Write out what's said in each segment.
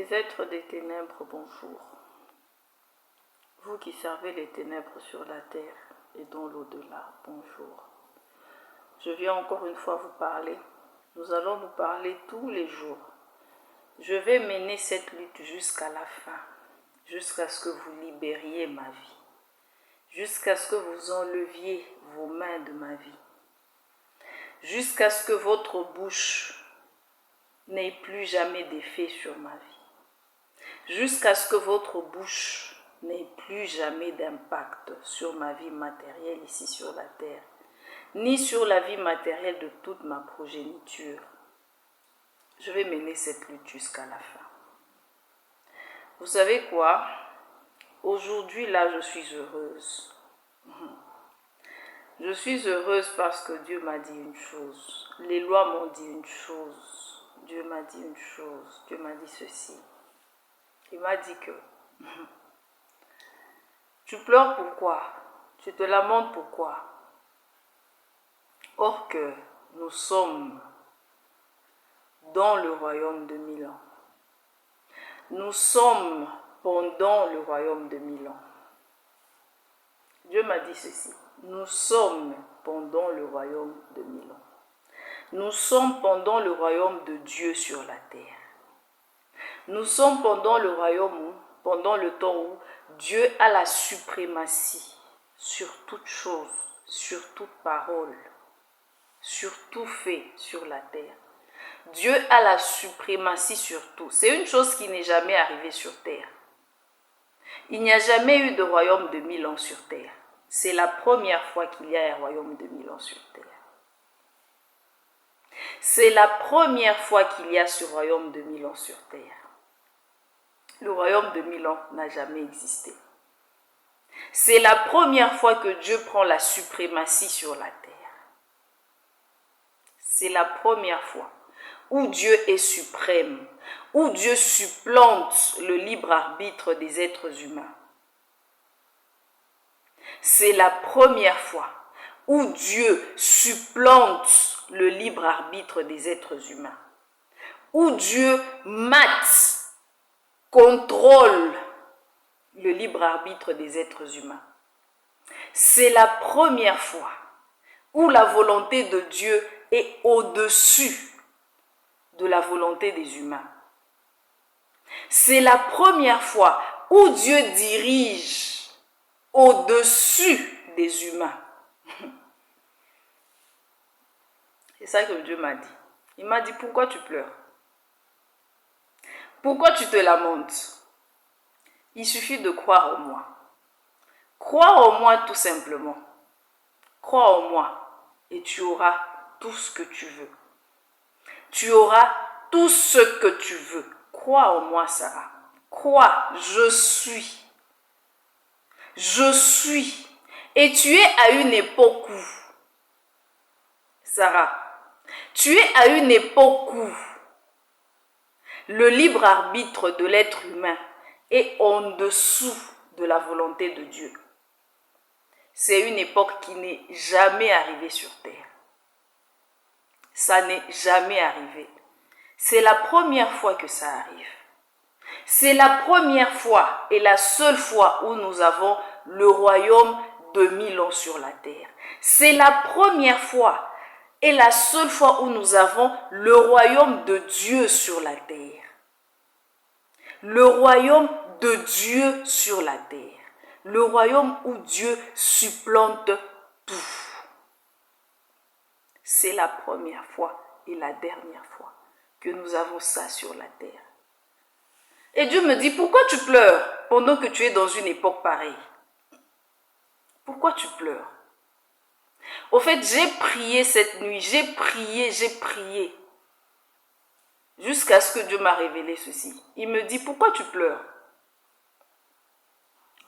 Les êtres des ténèbres, bonjour. Vous qui servez les ténèbres sur la terre et dans l'au-delà, bonjour. Je viens encore une fois vous parler. Nous allons nous parler tous les jours. Je vais mener cette lutte jusqu'à la fin, jusqu'à ce que vous libériez ma vie, jusqu'à ce que vous enleviez vos mains de ma vie, jusqu'à ce que votre bouche n'ait plus jamais d'effet sur ma vie, jusqu'à ce que votre bouche n'ait plus jamais d'impact sur ma vie matérielle ici sur la terre, ni sur la vie matérielle de toute ma progéniture. Je vais mener cette lutte jusqu'à la fin. Vous savez quoi? Aujourd'hui, là, je suis heureuse. Je suis heureuse parce que Dieu m'a dit une chose. Les lois m'ont dit une chose. Dieu m'a dit une chose. Dieu m'a dit ceci. Il m'a dit que tu pleures pourquoi? Tu te lamentes pourquoi? Or que nous sommes dans le royaume de 1000 ans. Nous sommes pendant le royaume de 1000 ans. Dieu m'a dit ceci. Nous sommes pendant le royaume de 1000 ans. Nous sommes pendant le royaume de Dieu sur la terre. Nous sommes pendant le royaume, pendant le temps où Dieu a la suprématie sur toute chose, sur toute parole, sur tout fait sur la terre. Dieu a la suprématie sur tout. C'est une chose qui n'est jamais arrivée sur terre. Il n'y a jamais eu de royaume de 1000 ans sur terre. C'est la première fois qu'il y a un royaume de 1000 ans sur terre. C'est la première fois qu'il y a ce royaume de 1000 ans sur terre. Le royaume de 1000 ans n'a jamais existé. C'est la première fois que Dieu prend la suprématie sur la terre. C'est la première fois où Dieu est suprême, où Dieu supplante le libre arbitre des êtres humains. C'est la première fois où Dieu supplante le libre arbitre des êtres humains, où Dieu contrôle le libre arbitre des êtres humains. C'est la première fois où la volonté de Dieu est au-dessus de la volonté des humains. C'est la première fois où Dieu dirige au-dessus des humains. C'est ça que Dieu m'a dit. Il m'a dit, pourquoi tu pleures? Pourquoi tu te lamentes? Il suffit de croire en moi. Crois en moi tout simplement. Crois en moi et tu auras tout ce que tu veux. Tu auras tout ce que tu veux. Crois en moi, Sarah. Crois, je suis. Je suis. Et tu es à une époque où, Sarah, tu es à une époque où le libre arbitre de l'être humain est en dessous de la volonté de Dieu. C'est une époque qui n'est jamais arrivée sur terre. Ça n'est jamais arrivé. C'est la première fois que ça arrive. C'est la première fois et la seule fois où nous avons le royaume de 1000 ans sur la terre. C'est la première fois et la seule fois où nous avons le royaume de Dieu sur la terre. Le royaume de Dieu sur la terre. Le royaume où Dieu supplante tout. C'est la première fois et la dernière fois que nous avons ça sur la terre. Et Dieu me dit, pourquoi tu pleures pendant que tu es dans une époque pareille? Pourquoi tu pleures? Au fait, j'ai prié cette nuit, j'ai prié. Jusqu'à ce que Dieu m'a révélé ceci. Il me dit, pourquoi tu pleures?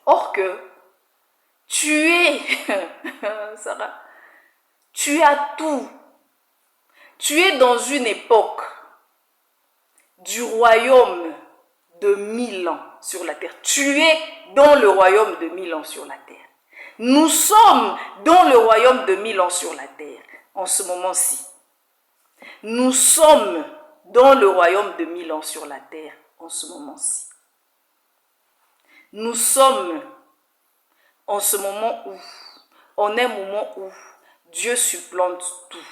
Or que tu es, Sarah, tu as tout. Tu es dans une époque du royaume de 1000 ans sur la terre. Tu es dans le royaume de 1000 ans sur la terre. Nous sommes dans le royaume de 1000 ans sur la terre en ce moment-ci. Nous sommes dans le royaume de 1000 ans sur la terre en ce moment-ci. Nous sommes en ce moment où, en un moment où Dieu supplante tout.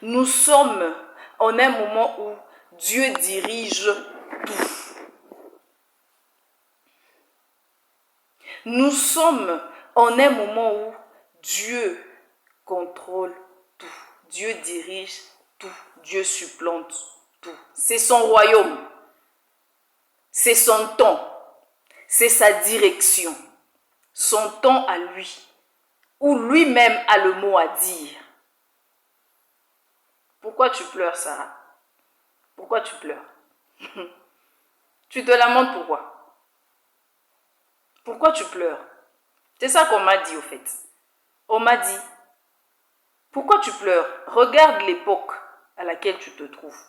Nous sommes en un moment où Dieu dirige tout. Nous sommes en un moment où Dieu contrôle tout. Dieu dirige tout. Dieu supplante tout. C'est son royaume. C'est son temps. C'est sa direction. Son temps à lui. Où lui-même a le mot à dire. Pourquoi tu pleures, Sarah? Pourquoi tu pleures? Tu te lamentes pourquoi? Pourquoi tu pleures? C'est ça qu'on m'a dit au fait. On m'a dit, pourquoi tu pleures? Regarde l'époque à laquelle tu te trouves.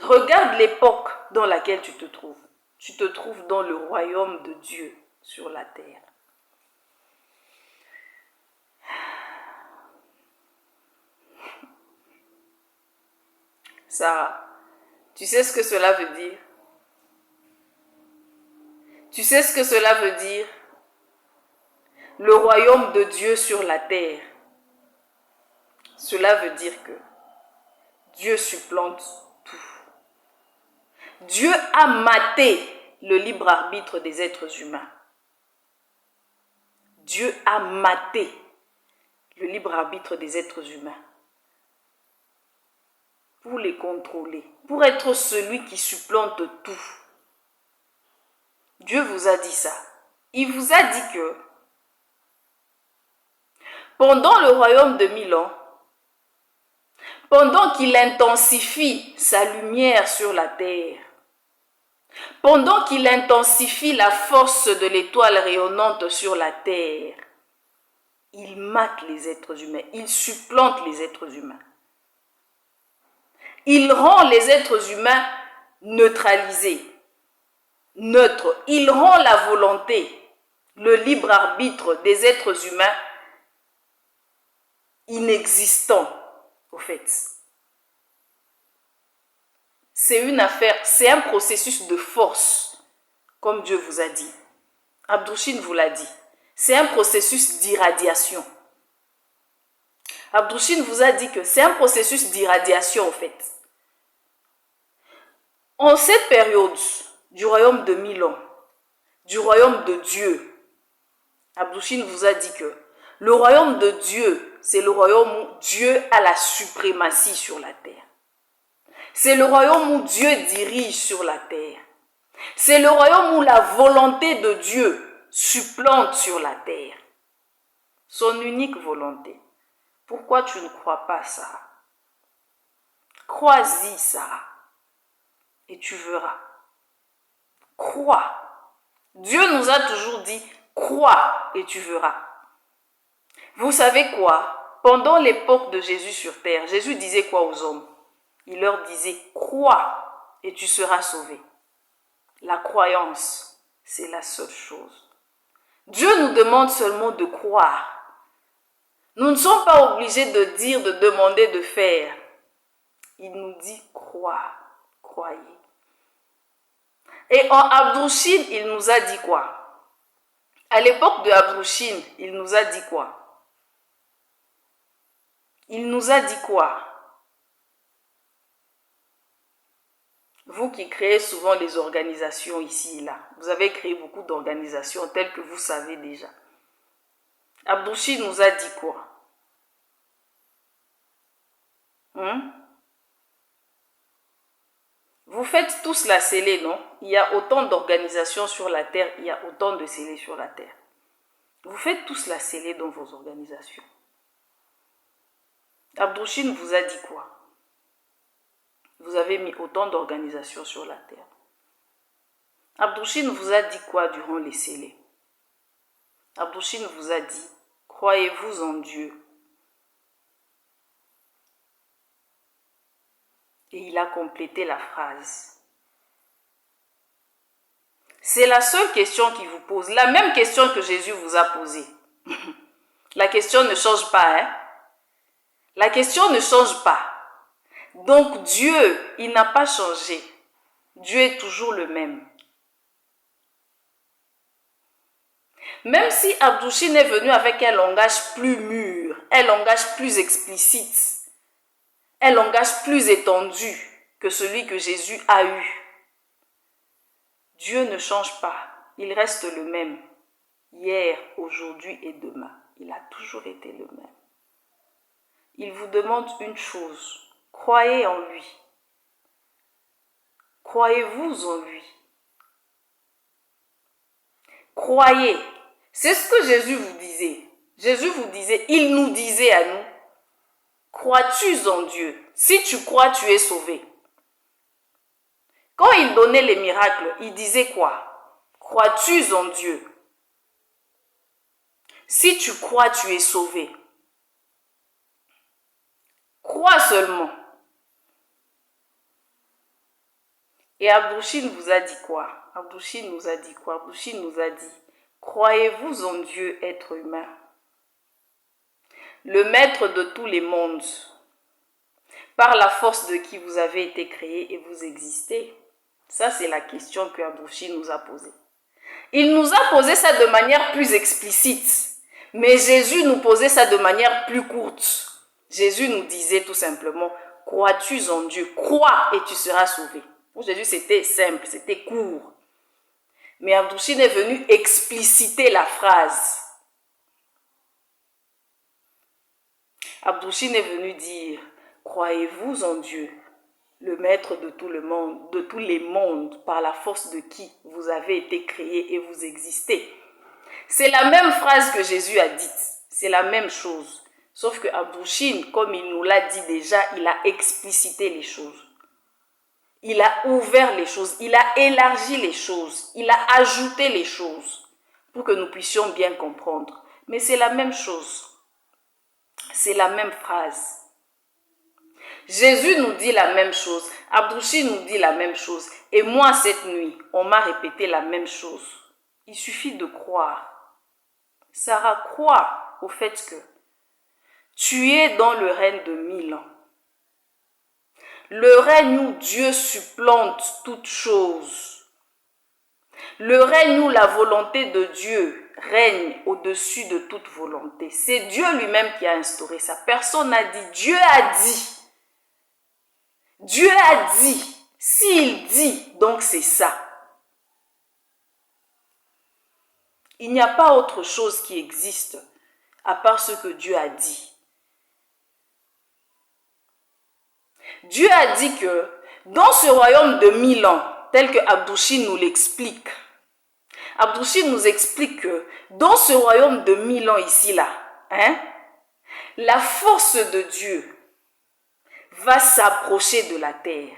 Regarde l'époque dans laquelle tu te trouves. Tu te trouves dans le royaume de Dieu sur la terre. Sarah, tu sais ce que cela veut dire? Tu sais ce que cela veut dire? Le royaume de Dieu sur la terre. Cela veut dire que Dieu supplante tout. Dieu a maté le libre arbitre des êtres humains. Dieu a maté le libre arbitre des êtres humains pour les contrôler, pour être celui qui supplante tout. Dieu vous a dit ça. Il vous a dit que pendant le royaume de 1000 ans, pendant qu'il intensifie sa lumière sur la terre, pendant qu'il intensifie la force de l'étoile rayonnante sur la terre, il mate les êtres humains, il supplante les êtres humains. Il rend les êtres humains neutralisés, neutres. Il rend la volonté, le libre arbitre des êtres humains inexistant, au fait. C'est une affaire, c'est un processus de force, comme Dieu vous a dit. Abdouchine vous l'a dit. C'est un processus d'irradiation. Abdouchine vous a dit que c'est un processus d'irradiation, au fait. En cette période du royaume de 1000 ans, du royaume de Dieu, Abdouchine vous a dit que le royaume de Dieu, c'est le royaume où Dieu a la suprématie sur la terre. C'est le royaume où Dieu dirige sur la terre. C'est le royaume où la volonté de Dieu supplante sur la terre. Son unique volonté. Pourquoi tu ne crois pas ça? Crois-y ça. Et tu verras. Crois. Dieu nous a toujours dit, crois et tu verras. Vous savez quoi? Pendant l'époque de Jésus sur terre, Jésus disait quoi aux hommes? Il leur disait, crois et tu seras sauvé. La croyance, c'est la seule chose. Dieu nous demande seulement de croire. Nous ne sommes pas obligés de dire, de demander, de faire. Il nous dit, croire, croyez. Et en Abdouchine, il nous a dit quoi? À l'époque de Abdouchine, il nous a dit quoi? Il nous a dit quoi? Vous qui créez souvent des organisations ici et là, vous avez créé beaucoup d'organisations telles que vous savez déjà. Abdouchine nous a dit quoi? Vous faites tous la scellée, non? Il y a autant d'organisations sur la terre, il y a autant de scellés sur la terre. Vous faites tous la scellée dans vos organisations. Abdouchine vous a dit quoi? Vous avez mis autant d'organisations sur la terre. Abdouchine vous a dit quoi durant les scellés? Abdouchine vous a dit, croyez-vous en Dieu? Et il a complété la phrase. C'est la seule question qu'il vous pose, la même question que Jésus vous a posée. La question ne change pas, hein? La question ne change pas. Donc Dieu, il n'a pas changé. Dieu est toujours le même. Même si Abdou-Chine est venu avec un langage plus mûr, un langage plus explicite, un langage plus étendu que celui que Jésus a eu, Dieu ne change pas. Il reste le même. Hier, aujourd'hui et demain. Il a toujours été le même. Il vous demande une chose. Croyez en lui. Croyez-vous en lui. Croyez. C'est ce que Jésus vous disait. Jésus vous disait, il nous disait à nous, crois-tu en Dieu? Si tu crois, tu es sauvé. Quand il donnait les miracles, il disait quoi? Crois-tu en Dieu? Si tu crois, tu es sauvé. Crois seulement. Et Abdou-Chine vous a dit quoi? Abdou-Chine nous a dit quoi? Abdou-Chine nous a dit, croyez-vous en Dieu, être humain, le maître de tous les mondes, par la force de qui vous avez été créé et vous existez? Ça, c'est la question que Abdou-Chine nous a posée. Il nous a posé ça de manière plus explicite, mais Jésus nous posait ça de manière plus courte. Jésus nous disait tout simplement, crois-tu en Dieu? Crois et tu seras sauvé. Pour Jésus, c'était simple, c'était court. Mais Abdou-Chine est venu expliciter la phrase. Abdou-Chine est venu dire, croyez-vous en Dieu, le maître de tout le monde, de tous les mondes, par la force de qui vous avez été créés et vous existez? C'est la même phrase que Jésus a dite. C'est la même chose. Sauf que Abdou-Chine, comme il nous l'a dit déjà, il a explicité les choses. Il a ouvert les choses, il a élargi les choses, il a ajouté les choses pour que nous puissions bien comprendre. Mais c'est la même chose. C'est la même phrase. Jésus nous dit la même chose, Abdou-Chine nous dit la même chose. Et moi, cette nuit, on m'a répété la même chose. Il suffit de croire. Sarah, crois au fait que tu es dans le règne de 1000 ans. Le règne où Dieu supplante toutes choses. Le règne où la volonté de Dieu règne au-dessus de toute volonté. C'est Dieu lui-même qui a instauré ça. Personne n'a dit. Dieu a dit. Dieu a dit. S'il dit, donc c'est ça. Il n'y a pas autre chose qui existe à part ce que Dieu a dit. Dieu a dit que dans ce royaume de 1000 ans, tel que Abdou-Chine nous l'explique, Abdou-Chine nous explique que dans ce royaume de 1000 ans ici-là, la force de Dieu va s'approcher de la terre.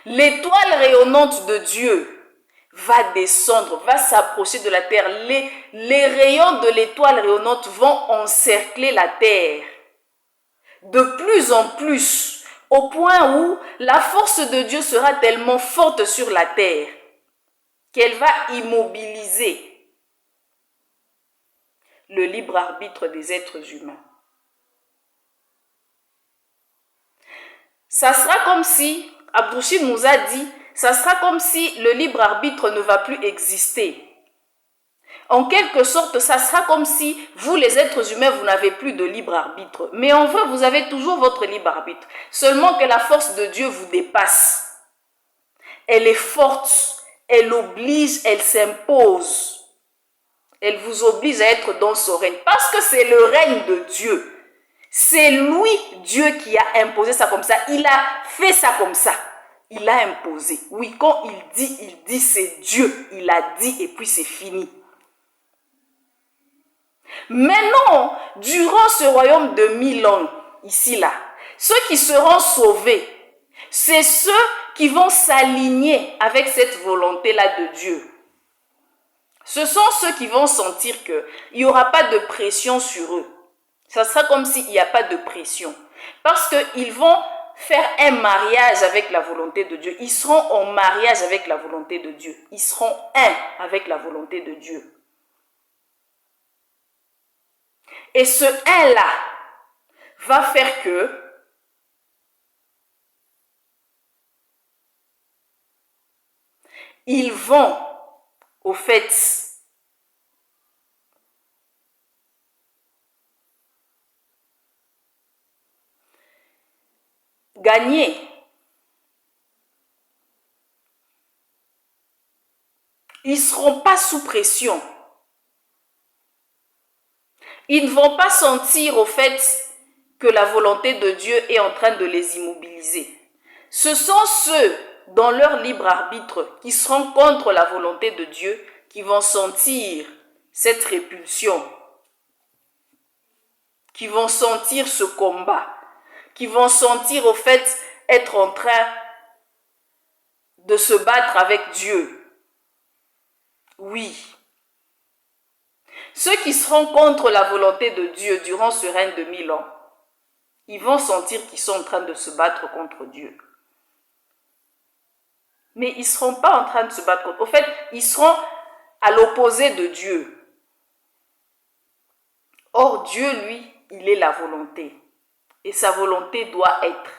L'étoile rayonnante de Dieu va descendre, va s'approcher de la terre. Les rayons de l'étoile rayonnante vont encercler la terre de plus en plus, au point où la force de Dieu sera tellement forte sur la terre qu'elle va immobiliser le libre arbitre des êtres humains. Ça sera comme si, Abdou-Chine nous a dit, ça sera comme si le libre arbitre ne va plus exister. En quelque sorte, ça sera comme si vous, les êtres humains, vous n'avez plus de libre arbitre. Mais en vrai, vous avez toujours votre libre arbitre. Seulement que la force de Dieu vous dépasse. Elle est forte, elle oblige, elle s'impose. Elle vous oblige à être dans son règne. Parce que c'est le règne de Dieu. C'est lui, Dieu, qui a imposé ça comme ça. Il a fait ça comme ça. Il a imposé. Oui, quand il dit c'est Dieu. Il a dit et puis c'est fini. Maintenant, durant ce royaume de 1000 ans, ici-là, ceux qui seront sauvés, c'est ceux qui vont s'aligner avec cette volonté-là de Dieu. Ce sont ceux qui vont sentir qu'il n'y aura pas de pression sur eux. Ça sera comme s'il n'y a pas de pression. Parce qu'ils vont faire un mariage avec la volonté de Dieu. Ils seront en mariage avec la volonté de Dieu. Ils seront un avec la volonté de Dieu. Et ce un-là va faire que ils vont, au fait, gagner. Ils ne seront pas sous pression. Ils ne vont pas sentir au fait que la volonté de Dieu est en train de les immobiliser. Ce sont ceux, dans leur libre arbitre, qui seront contre la volonté de Dieu, qui vont sentir cette répulsion, qui vont sentir ce combat, qui vont sentir au fait être en train de se battre avec Dieu. Oui. Ceux qui seront contre la volonté de Dieu durant ce règne de 1000 ans, ils vont sentir qu'ils sont en train de se battre contre Dieu. Mais ils ne seront pas en train de se battre contre... Au fait, ils seront à l'opposé de Dieu. Or, Dieu, lui, il est la volonté. Et sa volonté doit être.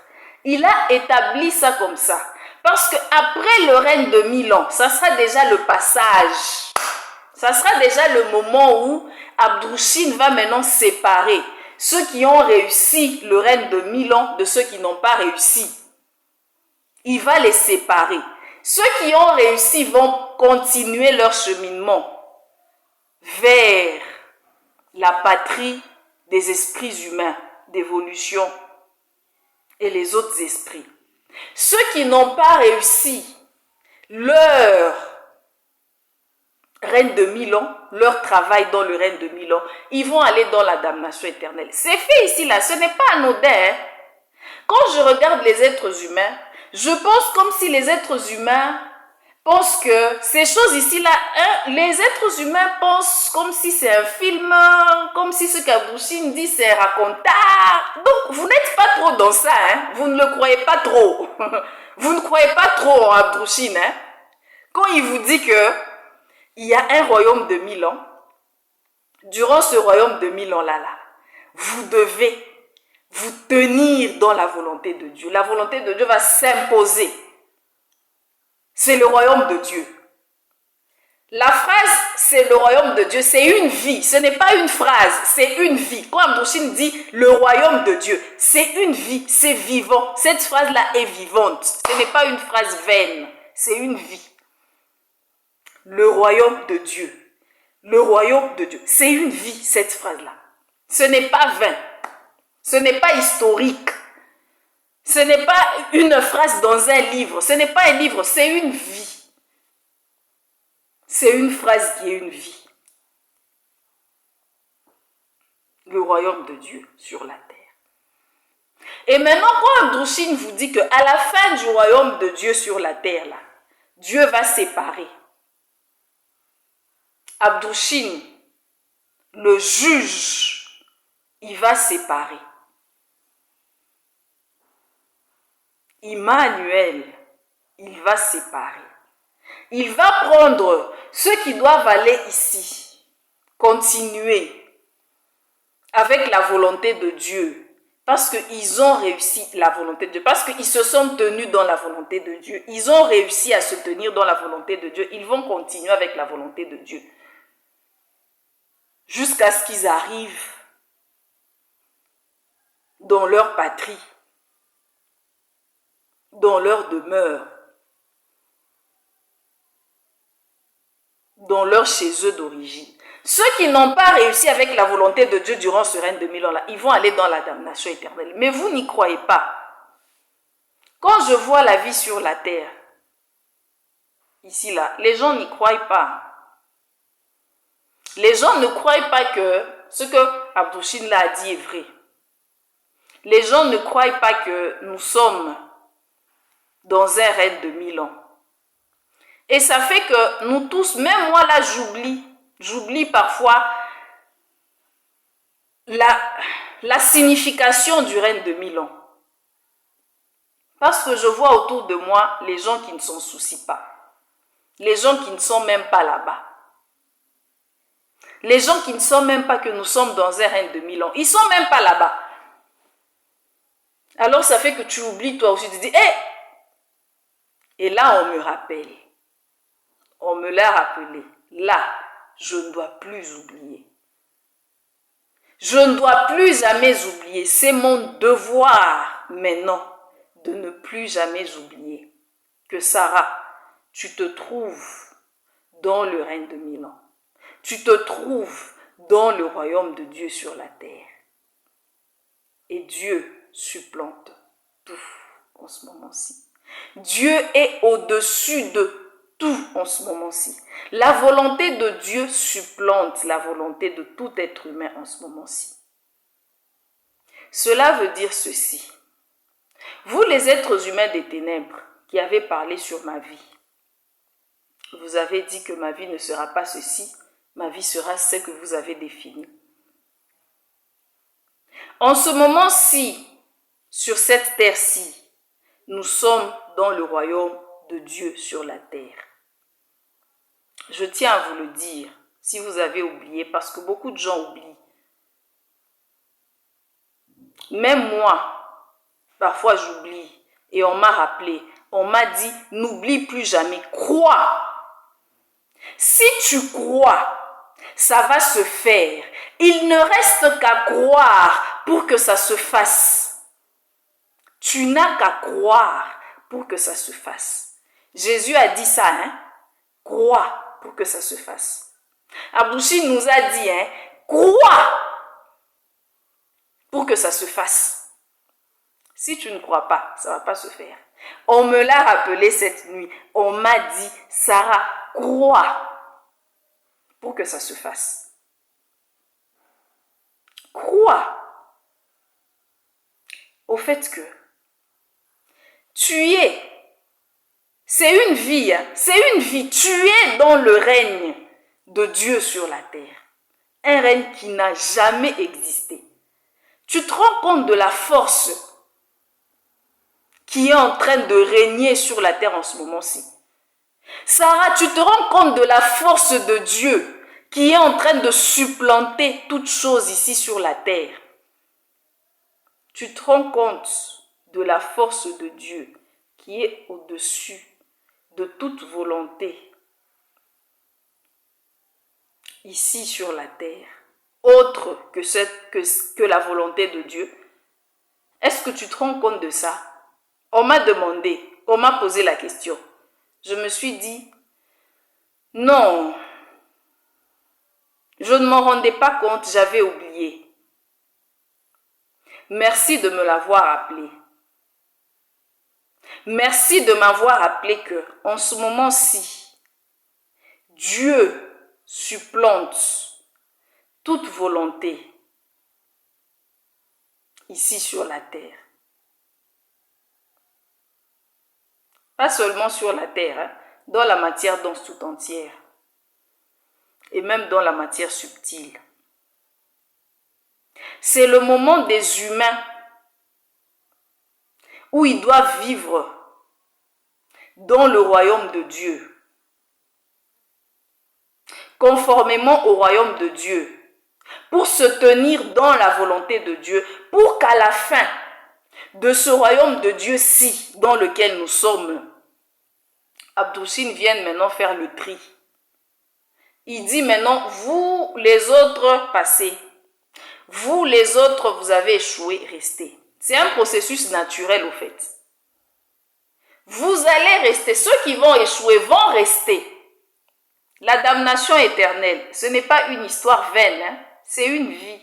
Il a établi ça comme ça. Parce qu'après le règne de 1000 ans, ça sera déjà le passage. Ça sera déjà le moment où Abdou-Chine va maintenant séparer ceux qui ont réussi le règne de 1000 ans de ceux qui n'ont pas réussi. Il va les séparer. Ceux qui ont réussi vont continuer leur cheminement vers la patrie des esprits humains, d'évolution et les autres esprits. Ceux qui n'ont pas réussi leur règne de 1000 ans, leur travail dans le règne de 1000 ans, ils vont aller dans la damnation éternelle. C'est fait ici, là, ce n'est pas anodin. Quand je regarde les êtres humains, je pense comme si les êtres humains pensent que ces choses ici-là, les êtres humains pensent comme si c'est un film, comme si ce qu'Abdou-Chine dit c'est un racontard. Donc, vous n'êtes pas trop dans ça, hein? Vous ne le croyez pas trop. Vous ne croyez pas trop en Abdou-Chine, hein? Quand il vous dit que il y a un royaume de 1000 ans, durant ce royaume de 1000 ans-là, vous devez vous tenir dans la volonté de Dieu. La volonté de Dieu va s'imposer. C'est le royaume de Dieu. La phrase, c'est le royaume de Dieu, c'est une vie. Ce n'est pas une phrase, c'est une vie. Quand Abdou-Chine dit le royaume de Dieu, c'est une vie, c'est vivant. Cette phrase-là est vivante. Ce n'est pas une phrase vaine, c'est une vie. Le royaume de Dieu. Le royaume de Dieu. C'est une vie, cette phrase-là. Ce n'est pas vain. Ce n'est pas historique. Ce n'est pas une phrase dans un livre. Ce n'est pas un livre, c'est une vie. C'est une phrase qui est une vie. Le royaume de Dieu sur la terre. Et maintenant, quand Abdou-Chine vous dit qu'à la fin du royaume de Dieu sur la terre, là, Dieu va séparer. Abdou-Chine, le juge, il va séparer. Emmanuel, il va séparer. Il va prendre ceux qui doivent aller ici, continuer avec la volonté de Dieu, parce qu'ils ont réussi la volonté de Dieu, parce qu'ils se sont tenus dans la volonté de Dieu, ils ont réussi à se tenir dans la volonté de Dieu, ils vont continuer avec la volonté de Dieu, jusqu'à ce qu'ils arrivent dans leur patrie, dans leur demeure, dans leur chez eux d'origine. Ceux qui n'ont pas réussi avec la volonté de Dieu durant ce règne de 1000 ans-là, ils vont aller dans la damnation éternelle. Mais vous n'y croyez pas. Quand je vois la vie sur la terre, ici, là, les gens n'y croient pas. Les gens ne croient pas que ce que Abdou-Chine l'a dit est vrai. Les gens ne croient pas que nous sommes dans un règne de 1000 ans. Et ça fait que nous tous, même moi là, j'oublie parfois la signification du règne de 1000 ans. Parce que je vois autour de moi les gens qui ne s'en soucient pas. Les gens qui ne sont même pas là-bas. Les gens qui ne sont même pas que nous sommes dans un règne de 1000 ans. Ils ne sont même pas là-bas. Alors ça fait que tu oublies toi aussi, tu dis, hé! Et là on me rappelle. On me l'a rappelé. Là, je ne dois plus oublier. Je ne dois plus jamais oublier. C'est mon devoir maintenant de ne plus jamais oublier que Sarah, tu te trouves dans le règne de 1000 ans. Tu te trouves dans le royaume de Dieu sur la terre. Et Dieu supplante tout en ce moment-ci. Dieu est au-dessus de tout en ce moment-ci. La volonté de Dieu supplante la volonté de tout être humain en ce moment-ci. Cela veut dire ceci. Vous, les êtres humains des ténèbres, qui avez parlé sur ma vie, vous avez dit que ma vie ne sera pas ceci, ma vie sera ce que vous avez défini. En ce moment-ci, sur cette terre-ci, nous sommes dans le royaume de Dieu sur la terre. Je tiens à vous le dire, si vous avez oublié, parce que beaucoup de gens oublient. Même moi, parfois j'oublie, et on m'a rappelé, on m'a dit, n'oublie plus jamais, crois. Si tu crois, ça va se faire. Il ne reste qu'à croire pour que ça se fasse. Tu n'as qu'à croire pour que ça se fasse. Jésus a dit ça, hein? Crois pour que ça se fasse. Abouchi nous a dit, hein? Crois pour que ça se fasse. Si tu ne crois pas, ça ne va pas se faire. On me l'a rappelé cette nuit. On m'a dit, Sarah, crois pour que ça se fasse. Crois au fait que c'est une vie, tu es dans le règne de Dieu sur la terre. Un règne qui n'a jamais existé. Tu te rends compte de la force qui est en train de régner sur la terre en ce moment-ci. Sarah, tu te rends compte de la force de Dieu qui est en train de supplanter toute chose ici sur la terre. Tu te rends compte de la force de Dieu qui est au-dessus de toute volonté ici sur la terre, autre que la volonté de Dieu. Est-ce que tu te rends compte de ça? On m'a demandé, on m'a posé la question. Je me suis dit, non, je ne m'en rendais pas compte, j'avais oublié. Merci de me l'avoir appelé. Merci de m'avoir rappelé que, en ce moment-ci, Dieu supplante toute volonté ici sur la terre. Pas seulement sur la terre, hein, dans la matière dense tout entière. Et même dans la matière subtile. C'est le moment des humains où ils doivent vivre dans le royaume de Dieu. Conformément au royaume de Dieu. Pour se tenir dans la volonté de Dieu. Pour qu'à la fin de ce royaume de Dieu-ci dans lequel nous sommes, Abdouchine vienne maintenant faire le tri. Il dit maintenant, vous les autres passez. Vous les autres, vous avez échoué, restez. C'est un processus naturel au fait. Vous allez rester. Ceux qui vont échouer vont rester. La damnation éternelle, ce n'est pas une histoire vaine, hein? C'est une vie.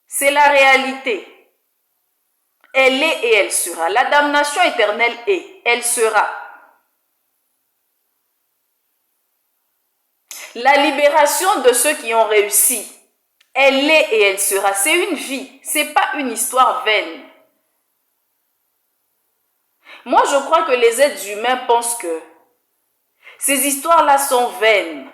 C'est la réalité. Elle est et elle sera. La damnation éternelle est, elle sera. La libération de ceux qui ont réussi, elle est et elle sera. C'est une vie, ce n'est pas une histoire vaine. Moi, je crois que les êtres humains pensent que ces histoires-là sont vaines.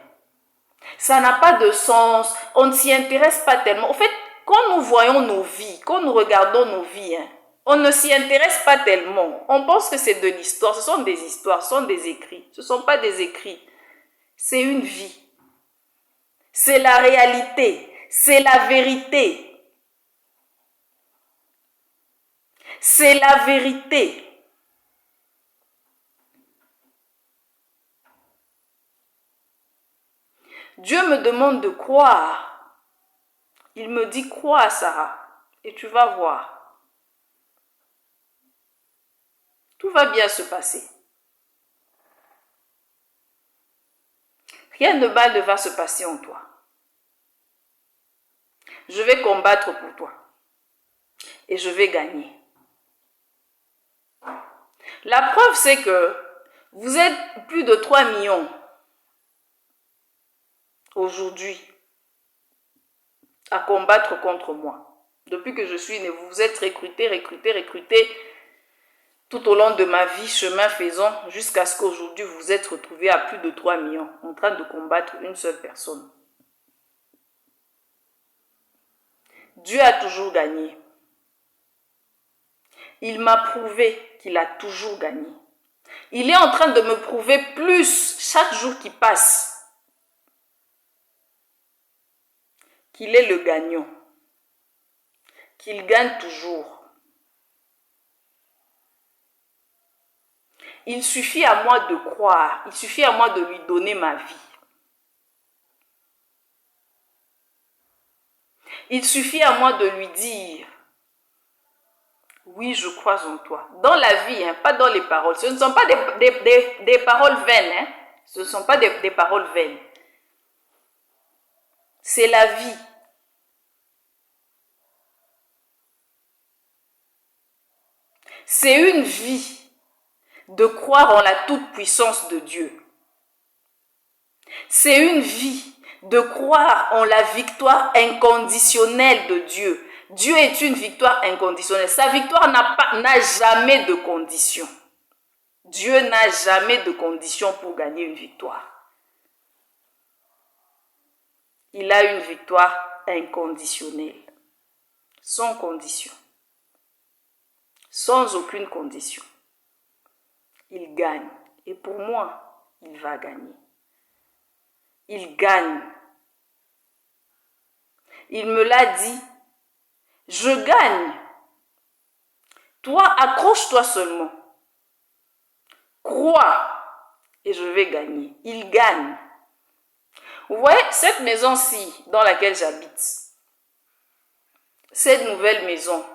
Ça n'a pas de sens, on ne s'y intéresse pas tellement. En fait, quand nous voyons nos vies, quand nous regardons nos vies, hein, on ne s'y intéresse pas tellement. On pense que c'est de l'histoire, ce sont des histoires, ce sont des écrits. Ce ne sont pas des écrits, c'est une vie. C'est la réalité, c'est la vérité. C'est la vérité. Dieu me demande de croire. Il me dit, crois, Sarah, et tu vas voir. Tout va bien se passer. Rien de mal ne va se passer en toi. Je vais combattre pour toi. Et je vais gagner. La preuve, c'est que vous êtes plus de 3 millions aujourd'hui à combattre contre moi. Depuis que je suis né, vous vous êtes recrutés tout au long de ma vie, chemin faisant, jusqu'à ce qu'aujourd'hui vous vous êtes retrouvés à plus de 3 millions en train de combattre une seule personne. Dieu a toujours gagné. Il m'a prouvé qu'il a toujours gagné. Il est en train de me prouver plus chaque jour qui passe qu'il est le gagnant, qu'il gagne toujours. Il suffit à moi de croire, il suffit à moi de lui donner ma vie. Il suffit à moi de lui dire, oui, je crois en toi. Dans la vie, pas dans les paroles. Ce ne sont pas des paroles vaines. Ce ne sont pas des paroles vaines. C'est la vie. C'est une vie de croire en la toute-puissance de Dieu. C'est une vie de croire en la victoire inconditionnelle de Dieu. Dieu est une victoire inconditionnelle. Sa victoire n'a jamais de condition. Dieu n'a jamais de condition pour gagner une victoire. Il a une victoire inconditionnelle, sans condition, sans aucune condition. Il gagne. Et pour moi, il va gagner. Il gagne. Il me l'a dit. Je gagne. Toi, accroche-toi seulement. Crois et je vais gagner. Il gagne. Vous voyez, cette maison-ci dans laquelle j'habite, cette nouvelle maison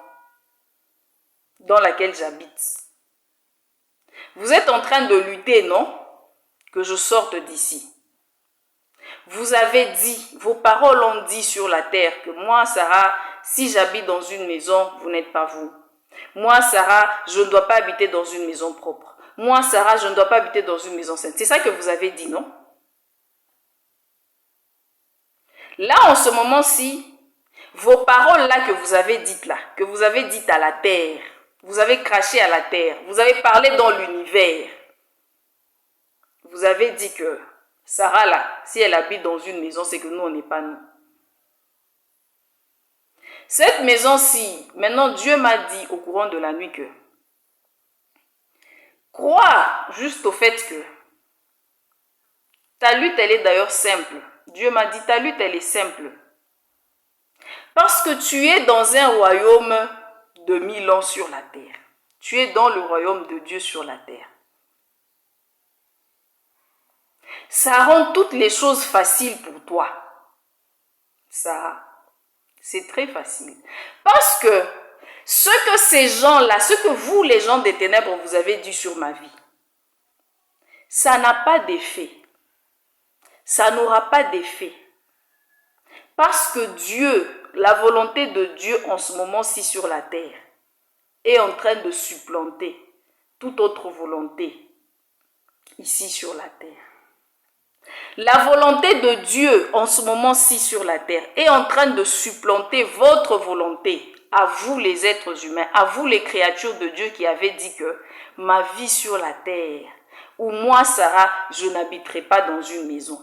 dans laquelle j'habite, vous êtes en train de lutter, non? Que je sorte d'ici. Vous avez dit, vos paroles ont dit sur la terre que moi, Sarah, si j'habite dans une maison, vous n'êtes pas vous. Moi, Sarah, je ne dois pas habiter dans une maison propre. Moi, Sarah, je ne dois pas habiter dans une maison sainte. C'est ça que vous avez dit, non? Là, en ce moment-ci, vos paroles là que vous avez dites là, que vous avez dites à la terre, vous avez craché à la terre, vous avez parlé dans l'univers. Vous avez dit que Sarah là, si elle habite dans une maison, c'est que nous, on n'est pas nous. Cette maison-ci, maintenant Dieu m'a dit au courant de la nuit que crois juste au fait que ta lutte, elle est d'ailleurs simple. Dieu m'a dit, ta lutte, elle est simple. Parce que tu es dans un royaume de 1000 ans sur la terre. Tu es dans le royaume de Dieu sur la terre. Ça rend toutes les choses faciles pour toi. Ça, c'est très facile. Parce que ce que ces gens-là, ce que vous, les gens des ténèbres, vous avez dit sur ma vie, ça n'a pas d'effet. Ça n'aura pas d'effet. Parce que Dieu, la volonté de Dieu en ce moment-ci sur la terre, est en train de supplanter toute autre volonté ici sur la terre. La volonté de Dieu en ce moment-ci sur la terre est en train de supplanter votre volonté, à vous les êtres humains, à vous les créatures de Dieu qui avez dit que ma vie sur la terre, ou moi Sarah, je n'habiterai pas dans une maison.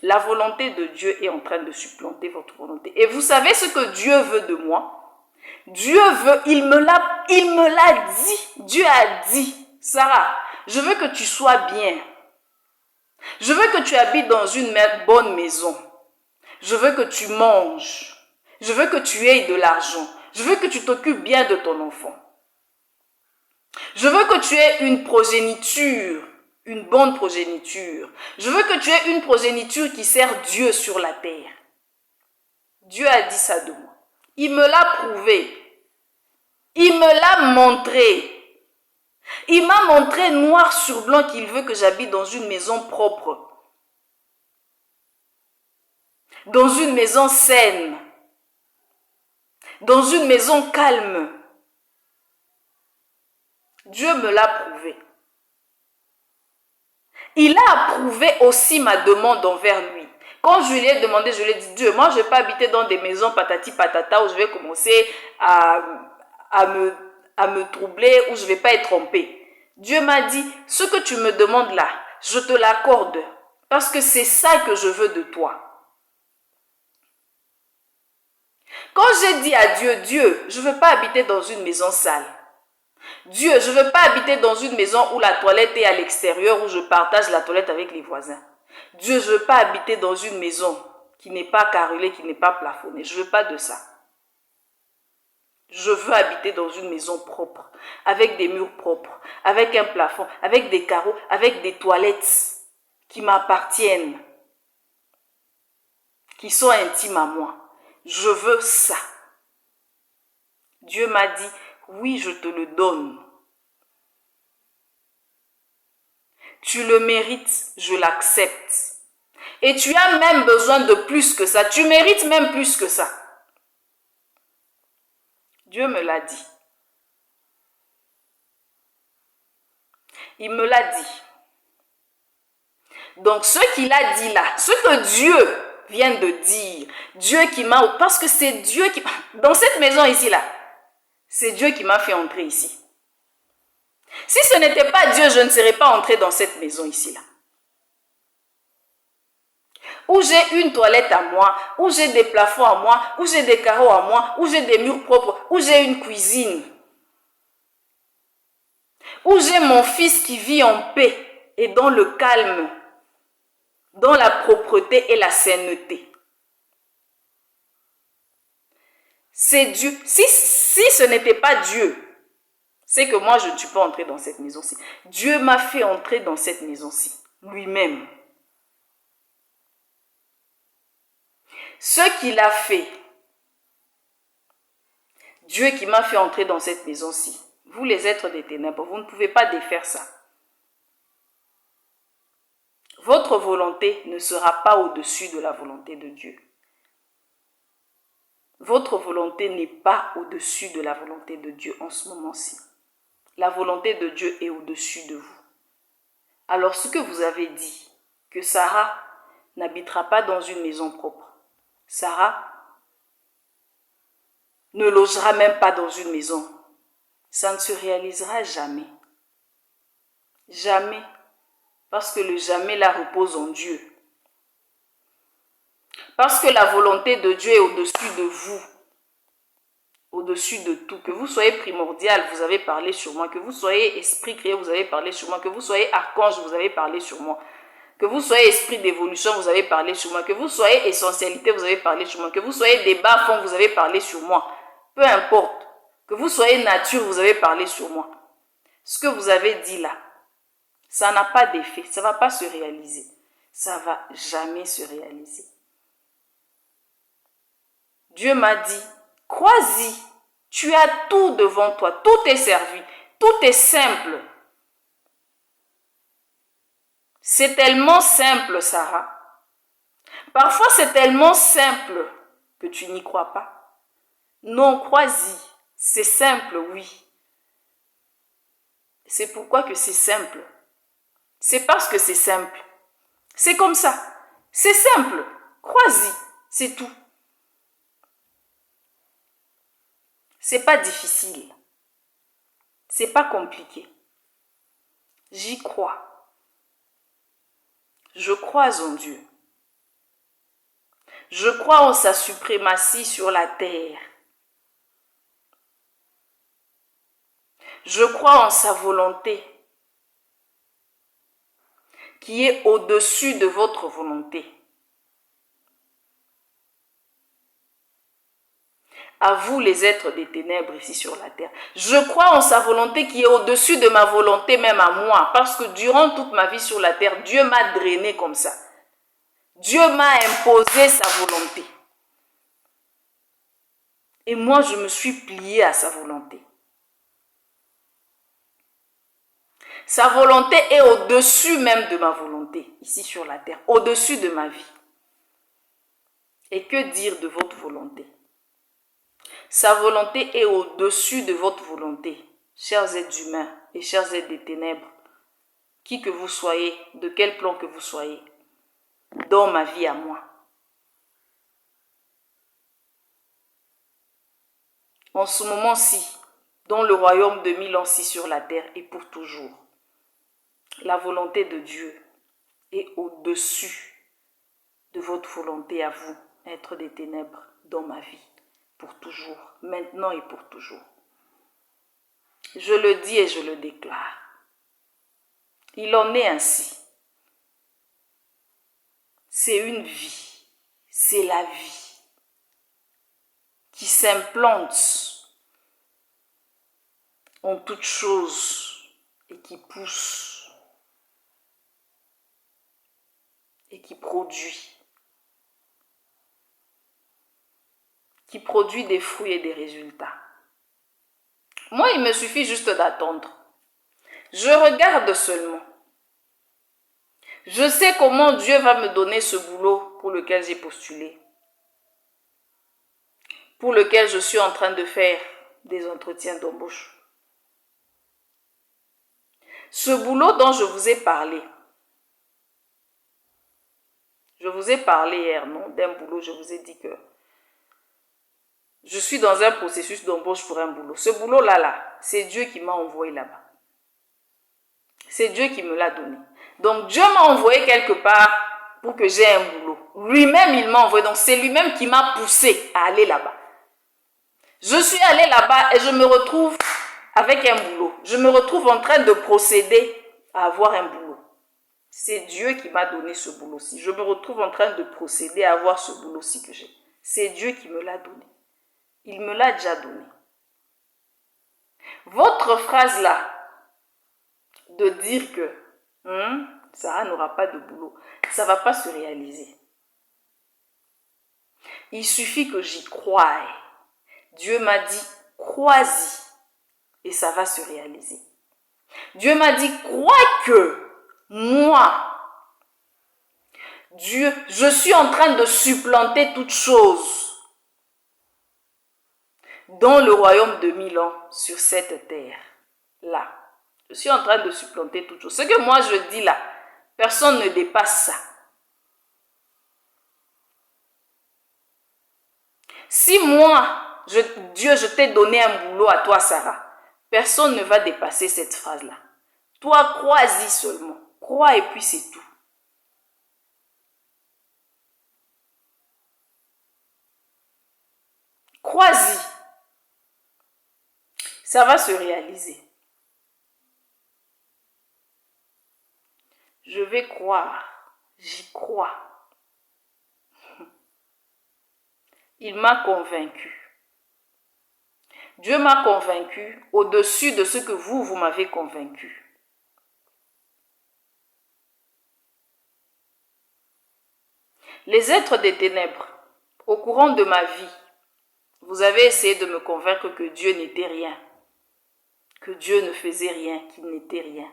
La volonté de Dieu est en train de supplanter votre volonté. Et vous savez ce que Dieu veut de moi? Dieu veut, il me l'a dit. Dieu a dit, Sarah, je veux que tu sois bien. Je veux que tu habites dans une bonne maison. Je veux que tu manges. Je veux que tu aies de l'argent. Je veux que tu t'occupes bien de ton enfant. Je veux que tu aies une progéniture, une bonne progéniture. Je veux que tu aies une progéniture qui sert Dieu sur la terre. Dieu a dit ça de moi. Il me l'a prouvé. Il me l'a montré. Il m'a montré noir sur blanc qu'il veut que j'habite dans une maison propre. Dans une maison saine. Dans une maison calme. Dieu me l'a prouvé. Il a approuvé aussi ma demande envers lui. Quand je lui ai demandé, je lui ai dit, Dieu, moi je ne vais pas habiter dans des maisons patati patata où je vais commencer à me troubler, où je ne vais pas être trompée. Dieu m'a dit, ce que tu me demandes là, je te l'accorde parce que c'est ça que je veux de toi. Quand j'ai dit à Dieu, Dieu, je ne veux pas habiter dans une maison sale. Dieu, je ne veux pas habiter dans une maison où la toilette est à l'extérieur, où je partage la toilette avec les voisins. Dieu, je ne veux pas habiter dans une maison qui n'est pas carrelée, qui n'est pas plafonnée. Je ne veux pas de ça. Je veux habiter dans une maison propre, avec des murs propres, avec un plafond, avec des carreaux, avec des toilettes qui m'appartiennent, qui sont intimes à moi. Je veux ça. Dieu m'a dit, oui, je te le donne. Tu le mérites, je l'accepte. Et tu as même besoin de plus que ça. Tu mérites même plus que ça. Dieu me l'a dit. Il me l'a dit. Donc ce qu'il a dit là, ce que Dieu vient de dire, Dieu qui m'a... Parce que c'est Dieu qui... Dans cette maison ici là, c'est Dieu qui m'a fait entrer ici. Si ce n'était pas Dieu, je ne serais pas entrée dans cette maison ici là. Où j'ai une toilette à moi, où j'ai des plafonds à moi, où j'ai des carreaux à moi, où j'ai des murs propres, où j'ai une cuisine. Où j'ai mon fils qui vit en paix et dans le calme, dans la propreté et la sainteté. C'est Dieu. Si ce n'était pas Dieu, c'est que moi je ne suis pas entrée dans cette maison-ci. Dieu m'a fait entrer dans cette maison-ci, lui-même. Ce qu'il a fait, Dieu qui m'a fait entrer dans cette maison-ci, vous les êtres des ténèbres, vous ne pouvez pas défaire ça. Votre volonté ne sera pas au-dessus de la volonté de Dieu. Votre volonté n'est pas au-dessus de la volonté de Dieu en ce moment-ci. La volonté de Dieu est au-dessus de vous. Alors ce que vous avez dit, que Sarah n'habitera pas dans une maison propre, Sarah ne logera même pas dans une maison, ça ne se réalisera jamais. Jamais. Parce que le jamais la repose en Dieu. Parce que la volonté de Dieu est au-dessus de vous. Au-dessus de tout. Que vous soyez primordial, vous avez parlé sur moi. Que vous soyez esprit créé, vous avez parlé sur moi. Que vous soyez archange, vous avez parlé sur moi. Que vous soyez esprit d'évolution, vous avez parlé sur moi. Que vous soyez essentialité, vous avez parlé sur moi. Que vous soyez des bas-fonds, vous avez parlé sur moi. Peu importe. Que vous soyez nature, vous avez parlé sur moi. Ce que vous avez dit là, ça n'a pas d'effet. Ça ne va pas se réaliser. Ça ne va jamais se réaliser. Dieu m'a dit, crois-y. Tu as tout devant toi. Tout est servi. Tout est simple. C'est tellement simple, Sarah. Parfois, c'est tellement simple que tu n'y crois pas. Non, crois-y. C'est simple, oui. C'est pourquoi que c'est simple. C'est parce que c'est simple. C'est comme ça. C'est simple. Crois-y. C'est tout. C'est pas difficile. C'est pas compliqué. J'y crois. Je crois en Dieu. Je crois en sa suprématie sur la terre. Je crois en sa volonté qui est au-dessus de votre volonté. À vous les êtres des ténèbres ici sur la terre. Je crois en sa volonté qui est au-dessus de ma volonté même à moi. Parce que durant toute ma vie sur la terre, Dieu m'a drainé comme ça. Dieu m'a imposé sa volonté. Et moi, je me suis pliée à sa volonté. Sa volonté est au-dessus même de ma volonté, ici sur la terre, au-dessus de ma vie. Et que dire de votre volonté? Sa volonté est au-dessus de votre volonté, chers êtres humains et chers êtres des ténèbres, qui que vous soyez, de quel plan que vous soyez, dans ma vie à moi. En ce moment-ci, dans le royaume de 1000 ans-ci sur la terre et pour toujours, la volonté de Dieu est au-dessus de votre volonté à vous, être des ténèbres dans ma vie, pour toujours, maintenant et pour toujours. Je le dis et je le déclare. Il en est ainsi. C'est une vie, c'est la vie qui s'implante en toutes choses et qui pousse et qui produit des fruits et des résultats. Moi, il me suffit juste d'attendre. Je regarde seulement. Je sais comment Dieu va me donner ce boulot pour lequel j'ai postulé, pour lequel je suis en train de faire des entretiens d'embauche. Ce boulot dont je vous ai parlé hier, non, d'un boulot, je vous ai dit que je suis dans un processus d'embauche pour un boulot. Ce boulot-là, c'est Dieu qui m'a envoyé là-bas. C'est Dieu qui me l'a donné. Donc Dieu m'a envoyé quelque part pour que j'ai un boulot. Lui-même, il m'a envoyé. Donc c'est lui-même qui m'a poussé à aller là-bas. Je suis allée là-bas et je me retrouve avec un boulot. Je me retrouve en train de procéder à avoir un boulot. C'est Dieu qui m'a donné ce boulot-ci. Je me retrouve en train de procéder à avoir ce boulot-ci que j'ai. C'est Dieu qui me l'a donné. Il me l'a déjà donné. Votre phrase là, de dire que Sarah n'aura pas de boulot, ça ne va pas se réaliser. Il suffit que j'y croie. Dieu m'a dit, crois-y et ça va se réaliser. Dieu m'a dit, crois que moi, Dieu, je suis en train de supplanter toutes choses dans le royaume de 1000 ans sur cette terre-là. Je suis en train de supplanter toutes choses. Ce que moi je dis là, personne ne dépasse ça. Si moi, Dieu, je t'ai donné un boulot à toi, Sarah, personne ne va dépasser cette phrase-là. Toi, crois-y seulement. Crois et puis c'est tout. Crois-y. Ça va se réaliser. Je vais croire. J'y crois. Il m'a convaincu. Dieu m'a convaincu au-dessus de ce que vous m'avez convaincu. Les êtres des ténèbres, au courant de ma vie, vous avez essayé de me convaincre que Dieu n'était rien, que Dieu ne faisait rien, qu'il n'était rien.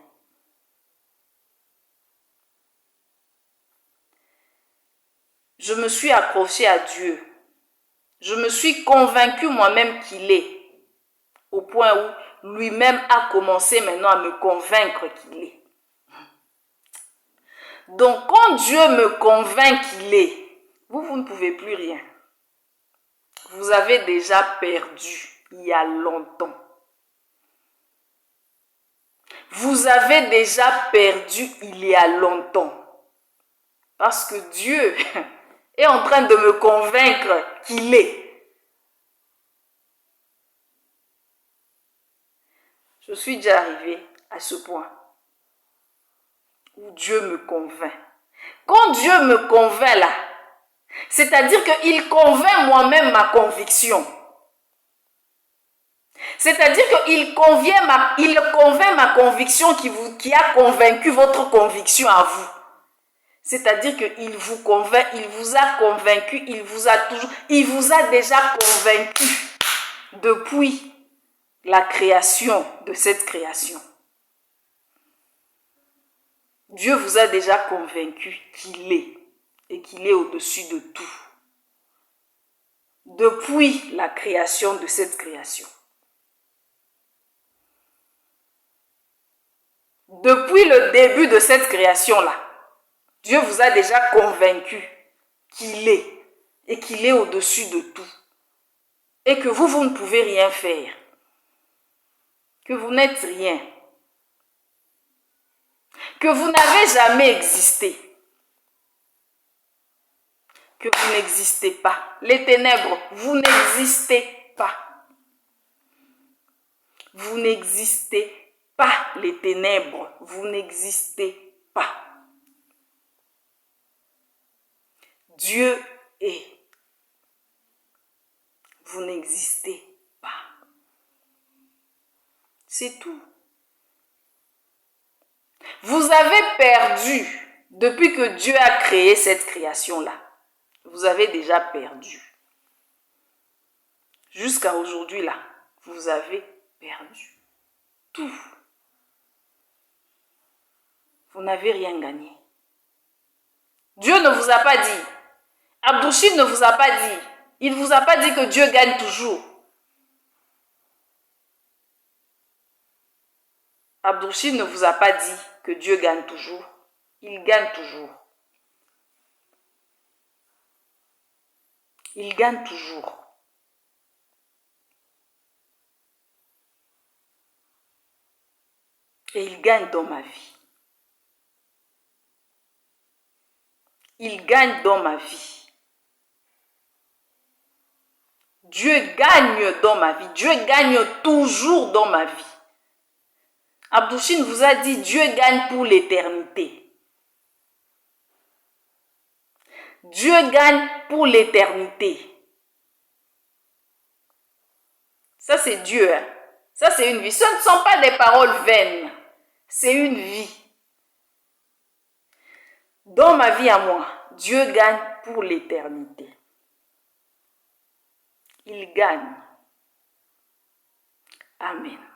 Je me suis accrochée à Dieu. Je me suis convaincue moi-même qu'il est, au point où lui-même a commencé maintenant à me convaincre qu'il est. Donc quand Dieu me convainc qu'il est, vous ne pouvez plus rien. Vous avez déjà perdu il y a longtemps. Vous avez déjà perdu il y a longtemps. Parce que Dieu est en train de me convaincre qu'il est. Je suis déjà arrivée à ce point où Dieu me convainc. Quand Dieu me convainc là, c'est-à-dire qu'il convainc moi-même ma conviction. C'est-à-dire qu'il convainc ma conviction qui a convaincu votre conviction à vous. C'est-à-dire qu'il vous convainc, il vous a convaincu, il vous a déjà convaincu depuis la création de cette création. Dieu vous a déjà convaincu qu'il est et qu'il est au-dessus de tout. Depuis la création de cette création. Depuis le début de cette création-là, Dieu vous a déjà convaincu qu'il est et qu'il est au-dessus de tout. Et que vous ne pouvez rien faire. Que vous n'êtes rien. Que vous n'avez jamais existé. Que vous n'existez pas. Les ténèbres, vous n'existez pas. Vous n'existez pas, les ténèbres. Vous n'existez pas. Dieu est. Vous n'existez pas. C'est tout. Vous avez perdu depuis que Dieu a créé cette création-là. Vous avez déjà perdu. Jusqu'à aujourd'hui, là, vous avez perdu. Tout. Vous n'avez rien gagné. Dieu ne vous a pas dit. Abdou-Chim ne vous a pas dit. Il ne vous a pas dit que Dieu gagne toujours. Abdou-Chim ne vous a pas dit que Dieu gagne toujours. Il gagne toujours. Il gagne toujours. Et il gagne dans ma vie. Il gagne dans ma vie. Dieu gagne dans ma vie. Dieu gagne toujours dans ma vie. Abdou-Chim vous a dit Dieu gagne pour l'éternité. Dieu gagne pour l'éternité. Ça c'est Dieu. Hein? Ça c'est une vie. Ce ne sont pas des paroles vaines. C'est une vie. Dans ma vie à moi, Dieu gagne pour l'éternité. Il gagne. Amen.